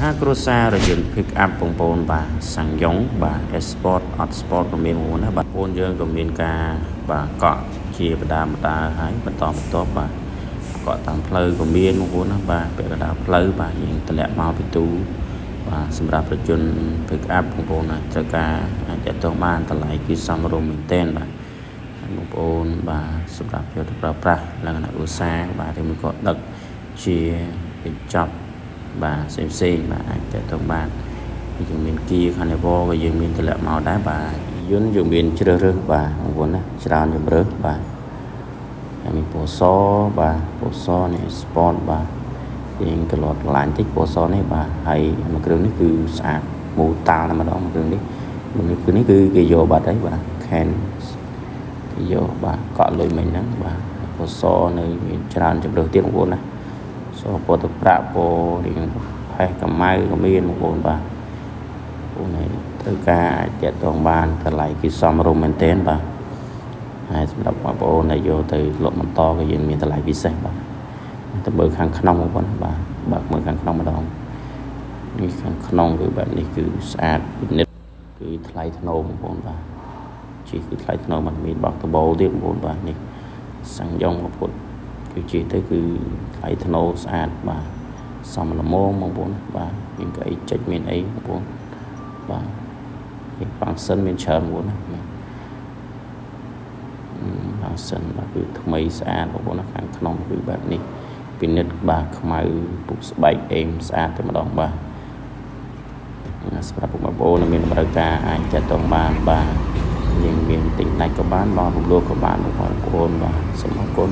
ហាគ្រួសាររយន្ត pick up បងប្អូនបាទសាំងយ៉ុងបាទ Sport អត់ Sport ក៏មានមួយណាបាទបងប្អូនយើងក៏មានការបាទកក់ជាបដាហើយបន្តបាទកក់តាមផ្លូវក៏មានបងប្អូនណាបាទពាក់កណ្ដាលផ្លូវបាទយើងតម្លាក់មកពីទូបាទសម្រាប់រថយន្ត pick up បងប្អូនណាត្រូវការអាចតទៅបានតម្លៃគឺសមរម្យមែនទែនបាទបងប្អូនបាទសម្រាប់យកទៅប្រើប្រាស់លក្ខណៈឧស្សាហ៍បាទឬមួយក៏ដឹកជាកញ្ចប់បាទផ្សេងបាទអាចទៅបានយើងមានគីខានីវ៉លក៏យើងមានតម្លាក់មកដែរបាទយន្តយើងមានជ្រើសរើសបាទបងប្អូនណាច្រើនជម្រើសបាទហើយមានពណ៌សបាទពណ៌សនេះ Sport បាទយើងកន្លត់ឡាញតិចពណ៌សនេះបាទហើយមួយគ្រឿងនេះគឺស្អាតមូលតាល់តែម្ដងមួយគ្រឿងនេះគឺគេយកបាត់ហើយបាទ Can គេយកបាទកក់លុយមិញហ្នឹងបាទពណ៌សនៅមានច្រើនជម្រើសទៀតបងប្អូនណាសពណ៌ទៅប្រាក់ពណ៌រៀងផេះកម្មៅក៏មានបងប្អូនបាទពួកនេះត្រូវការអាចតតងបានតម្លៃគឺសមរម្យមែនទែនបាទហើយសម្រាប់បងប្អូនដែលយកទៅលក់បន្តក៏យើងមានតម្លៃពិសេសបាទទៅមើលខាងក្នុងបងប្អូនបាទបើកមើលខាងក្នុងម្ដងនេះខាងក្នុងគឺបែបនេះគឺស្អាតពិនិត្យគឺថ្លៃថ្នូរបងប្អូនបាទជិះគឺថ្លៃថ្នូរមិនមានបោកដបូលទៀតបងប្អូនបាទនេះសាំងយ៉ុងបងប្អូនគឺជិះទៅគឺថ្លៃថ្នូរស្អាតបាទសមល្មមបងប្អូនបាទមានកៅអីចុចមានអីបងប្អូនបាទនេះផាំងសិនមានច្រើនបងប្អូនណាផាំងសិនបាទគឺថ្មីស្អាតបងប្អូនខាងក្នុងគឺបែបនេះពិនិត្យបាទខ្មៅពុកស្បែកអេមស្អាតតែម្ដងបាទសម្រាប់បងប្អូនមានតម្រូវការអាចចាត់តងបានបាទយើងមានទិញដាច់ក៏បានបងរំលោះក៏បានបងប្អូនបាទសូមអរគុណ